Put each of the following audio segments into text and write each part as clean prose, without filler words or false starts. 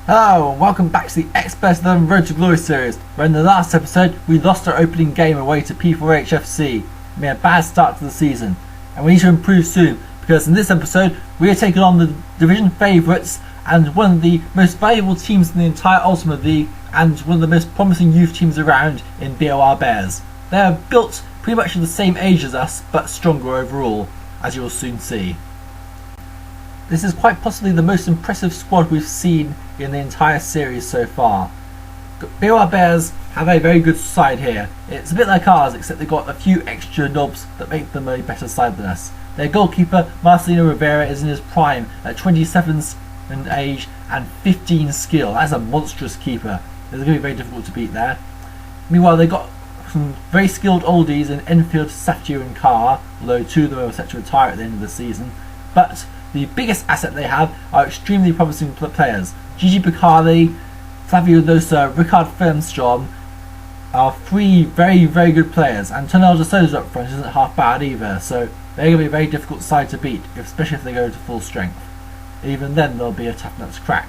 Hello and welcome back to the Xpert 11 Road to Glory series, where in the last episode we lost our opening game away to P4H FC. We made a bad start to the season and we need to improve soon, because in this episode we are taking on the division favourites and one of the most valuable teams in the entire Ultimate League and one of the most promising youth teams around in Beerwah Bears. They are built pretty much of the same age as us but stronger overall, as you will soon see. This is quite possibly the most impressive squad we've seen in the entire series so far. Beerwah Bears have a very good side here. It's a bit like ours, except they've got a few extra knobs that make them a better side than us. Their goalkeeper, Marcelino Rivera, is in his prime at 27 in age and 15 skill. That's a monstrous keeper. It's going to be very difficult to beat there. Meanwhile, they've got some very skilled oldies in Enfield, Saftiu and Carr, although two of them are set to retire at the end of the season. But the biggest asset they have are extremely promising players. Gigi Bacali, Flavio Losa, Ricard Firmstrom are three very good players, and Tonel de Souza up front isn't half bad either, so they're going to be a very difficult side to beat, especially if they go to full strength. Even then they'll be a tough nut to crack.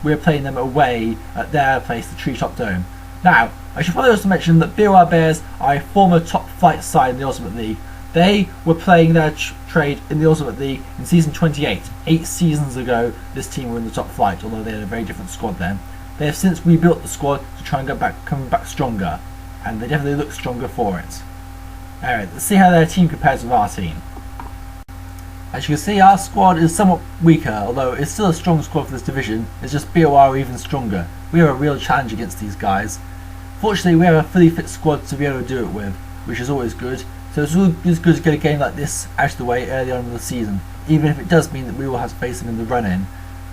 We're playing them away at their place, the Treetop Dome. Now, I should probably also mention that Beerwah Bears are a former top flight side in the Ultimate League. They were playing their trade in the Ultimate League in season 28. 8 seasons ago, this team were in the top flight, although they had a very different squad then. They have since rebuilt the squad to try and come back stronger, and they definitely look stronger for it. Alright, let's see how their team compares with our team. As you can see, our squad is somewhat weaker, although it's still a strong squad for this division. It's just Beerwah are even stronger. We are a real challenge against these guys. Fortunately, we have a fully fit squad to be able to do it with, which is always good. So it's always good to get a game like this out of the way early on in the season, even if it does mean that we will have to face them in the run-in,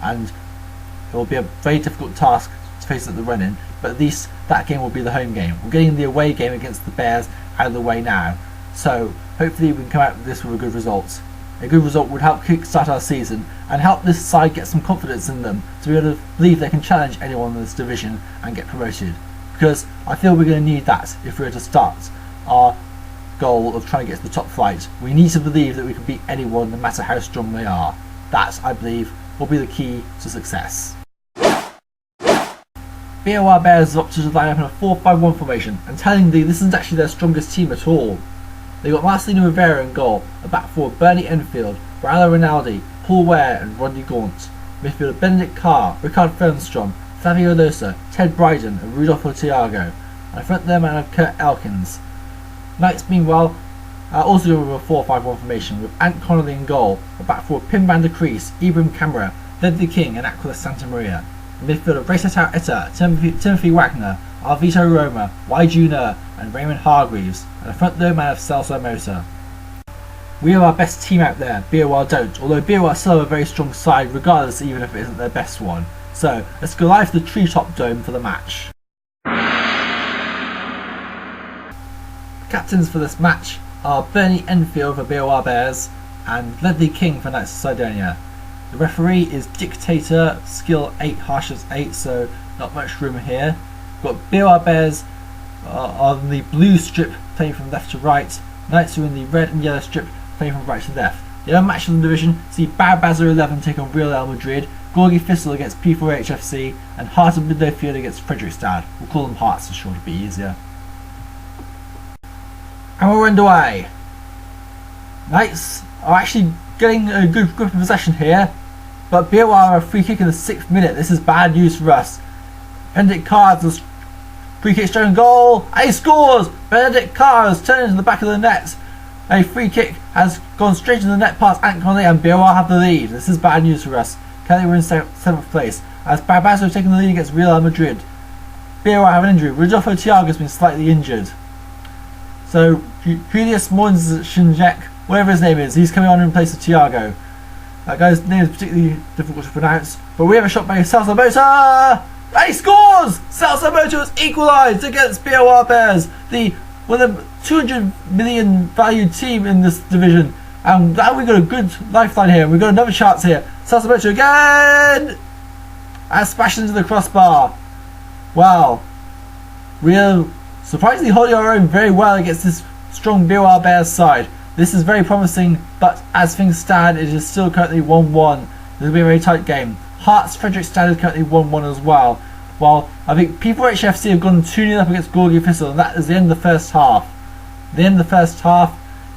and it will be a very difficult task to face at the run-in, but at least that game will be the home game. We're getting the away game against the Bears out of the way now, so hopefully we can come out with this with a good result. A good result would help kickstart our season and help this side get some confidence in them to be able to believe they can challenge anyone in this division and get promoted, because I feel we're going to need that if we're to start our goal of trying to get to the top flight. We need to believe that we can beat anyone no matter how strong they are. That, I believe, will be the key to success. Beerwah Bears have opted to line up in a 4-5-1 formation, and tellingly this isn't actually their strongest team at all. They've got Marcelino Rivera in goal, a back four Bernie Enfield, Raul Rinaldi, Paul Ware and Rodney Gaunt. Midfielder Benedict Carr, Ricard Firmstrom, Flavio Losa, Ted Bryden and Rudolfo Tiago, and a front there man of Kurt Elkins. Knights, meanwhile, are also going with a 4-5-1 formation with Ant Connolly in goal, a back four Pim van der Kruis, Ibrahim Camara, Ledley King and Aquila Santa Maria. A midfielder Resetau Etta, Timothy Wagner, Alvito Roma, Y Junior and Raymond Hargreaves, and a front row man of Celso Mota. We are our best team out there, Beerwah don't, although Beerwah still have a very strong side regardless, even if it isn't their best one. So let's go live to the Treetop Dome for the match. Captains for this match are Bernie Enfield for Beerwah Bears and Ledley King for Knights of Cydonia. The referee is Dictator, skill 8, harshness 8, so not much room here. We've got Beerwah Bears on the blue strip playing from left to right, Knights are in the red and yellow strip playing from right to left. The other match in the division see Beerwah 11 take on Real Madrid, Gorgie Thistle against P4H FC and Heart of Midlothian against Fredrikstad. We'll call them Hearts for short to be easier. And we're underway. Knights are actually getting a good grip of possession here, but Beerwah are a free kick in the 6th minute. This is bad news for us. Benedict Carr has a free kick straight on goal, and he scores! Benedict Carr has turned into the back of the net. A free kick has gone straight into the net past Ant Connolly, and Beerwah have the lead. This is bad news for us. Currently we're in 7th place, as Barbazo have taken the lead against Real Madrid. Beerwah have an injury. Rodolfo Tiago has been slightly injured. So Julius Moinshinjek, whatever his name is, he's coming on in place of Tiago. That guy's name is particularly difficult to pronounce, but we have a shot by Celso Mota, and he scores! Celso Mota has equalised against Beerwah Bears, one of the 200 million valued team in this division, and now we've got a good lifeline here. We've got another chance here. Celso Mota again, and smashed into the crossbar. Wow, Real surprisingly holding our own very well against this strong Beerwah Bears side. This is very promising, but as things stand, it is still currently 1-1. This will be a very tight game. Hearts Fredrikstad is currently 1-1 as well. While I think P4H FC have gone 2-0 up against Gorgi Thistle, and that is the end of the first half.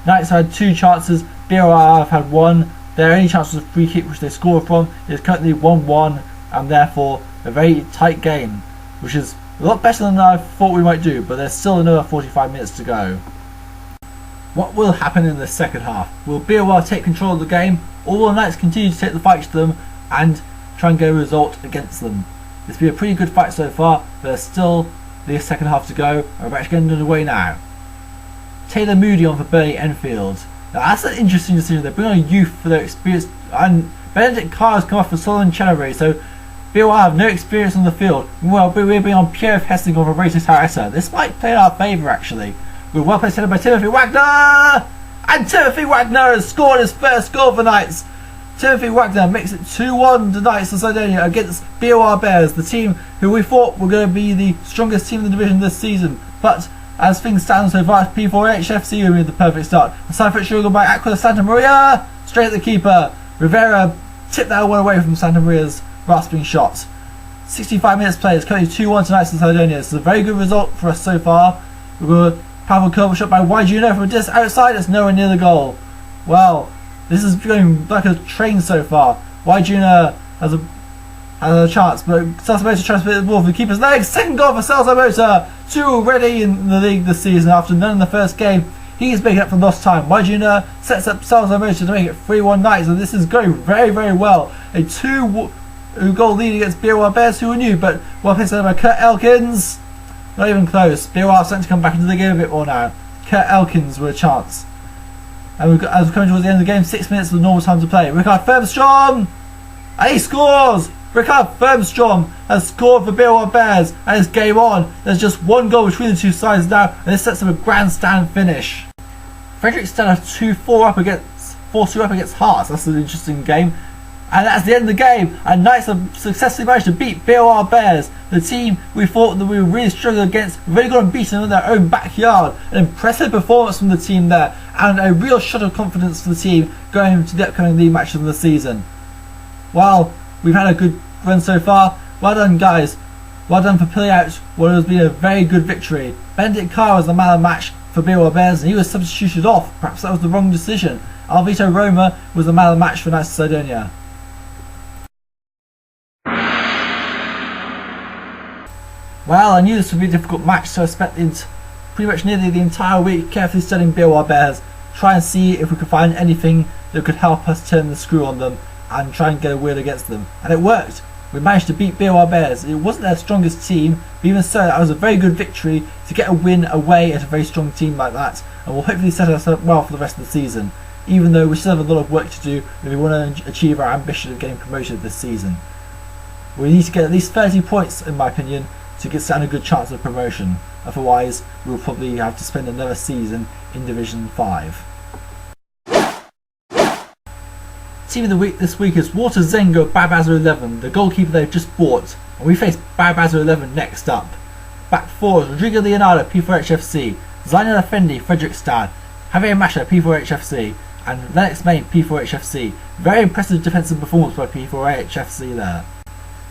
Knights have had 2 chances, Beerwah have had 1. Their only chance was a free kick which they scored from. It is currently 1-1 and therefore a very tight game, which is a lot better than I thought we might do, but there's still another 45 minutes to go. What will happen in the second half? Will Beerwah take control of the game, or will the Knights continue to take the fight to them and try and get a result against them? It's been a pretty good fight so far, but there's still the second half to go, and we're actually getting underway now. Taylor Moody on for Burnley Enfield. Now that's an interesting decision. They bring on a youth for their experience, and Benedict Carr has come off for Solon Chennery, so Beerwah have no experience on the field. Well, we're bringing on Pierre Hessing on for Racing Haressa. This might play in our favour actually. We're well placed headed by Timothy Wagner! And Timothy Wagner has scored his first goal for Knights. Timothy Wagner makes it 2-1 to Knights of Cydonia against Beerwah Bears, the team who we thought were going to be the strongest team in the division this season. But as things stand so far, P4H FC who made the perfect start. The side foot sugar by Aquila Santa Maria, straight at the keeper. Rivera tipped that one away from Santa Maria's rasping shot. 65 minutes played, it's currently 2-1 to Knights of Cydonia. It's a very good result for us so far. We've got a powerful curve shot by YGuno from just outside, it's nowhere near the goal. Well, this is going like a train so far. YGuno has a chance, but Salsamota tries to put the ball for the keeper's legs. Second goal for Salsamota. 2 already in the league this season after none in the first game. He's making up for lost time. YGuno sets up Salsamota to make it 3-1 Knights, and this is going very, very well. A 2-goal lead against Beerwah Bears, who are new, but well played by Kurt Elkins. Not even close. Beerwah starting to come back into the game a bit more now. Kurt Elkins with a chance. And as we're coming towards the end of the game, 6 minutes of the normal time to play. Rickard Firmstrom! And he scores! Rickard Firmstrom has scored for Beerwah Bears, and it's game on. There's just 1 goal between the two sides now, and this sets up a grandstand finish. Fredrikstad are 2-4 up against 4-2 up against Hearts. That's an interesting game. And that's the end of the game, and Knights have successfully managed to beat Beerwah Bears, the team we thought that we were really struggling against. Really got them beaten in their own backyard. An impressive performance from the team there, and a real shot of confidence for the team going into the upcoming league matches of the season. Well, we've had a good run so far. Well done guys, well done for pulling out what has been a very good victory. Benedict Carr was the man of the match for Beerwah Bears, and he was substituted off. Perhaps that was the wrong decision. Alvito Roma was the man of the match for Knights of Cydonia. Well, I knew this would be a difficult match, so I spent pretty much nearly the entire week carefully studying Beerwah Bears, try and see if we could find anything that could help us turn the screw on them and try and get a win against them. And it worked. We managed to beat Beerwah Bears. It wasn't their strongest team, but even so, that was a very good victory to get a win away at a very strong team like that, and will hopefully set us up well for the rest of the season, even though we still have a lot of work to do if we want to achieve our ambition of getting promoted this season. We need to get at least 30 points, in my opinion, to stand a good chance of promotion. Otherwise, we'll probably have to spend another season in Division 5. Team of the week this week is Water Zengo Barbaza 11, the goalkeeper they've just bought, and we face Barbaza 11 next up. Back 4 is Rodrigo Leonardo, P4H FC, Zainal Effendi, Fredrikstad, Javier Masha, P4H FC, and Lennox Main, P4H FC. Very impressive defensive performance by P4H FC there.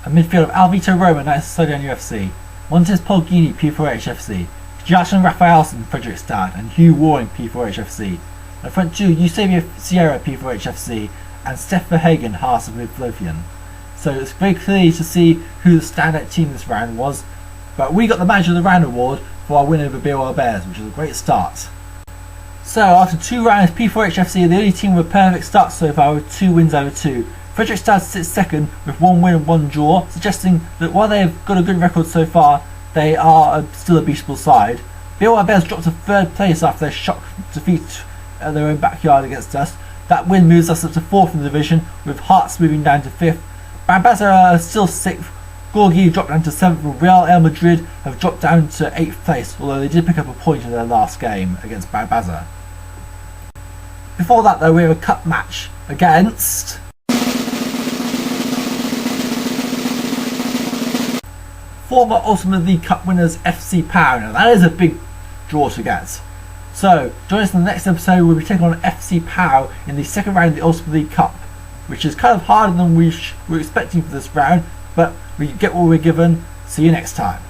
A midfield of Alvito Roma, Knights of Cydonia FC, Montes Polghini, P4H FC, Jason Rafaelson, Fredrikstad, and Hugh Waring, P4H FC. And front 2, Eusebio Sierra, P4H FC, and Steph Verhagen, Hearts of Midlothian. So it's very clear to see who the standout team this round was, but we got the Manager of the Round award for our win over Beerwah Bears, which is a great start. So after 2 rounds, P4H FC are the only team with a perfect start so far with 2 wins over 2. Fredrikstad sits second with 1 win and 1 draw, suggesting that while they have got a good record so far, they are still a beatable side. Beerwah Bears dropped to 3rd place after their shock defeat at their own backyard against us. That win moves us up to 4th in the division, with Hearts moving down to 5th. Barbaza are still 6th. Gorgi dropped down to 7th, and Real El Madrid have dropped down to 8th place, although they did pick up a point in their last game against Barbaza. Before that though, we have a cup match against former Ultimate League Cup winners FC Power. Now that is a big draw to get. So join us in the next episode where we take on FC Power in the second round of the Ultimate League Cup. which is kind of harder than we were expecting for this round, but we get what we're given. See you next time.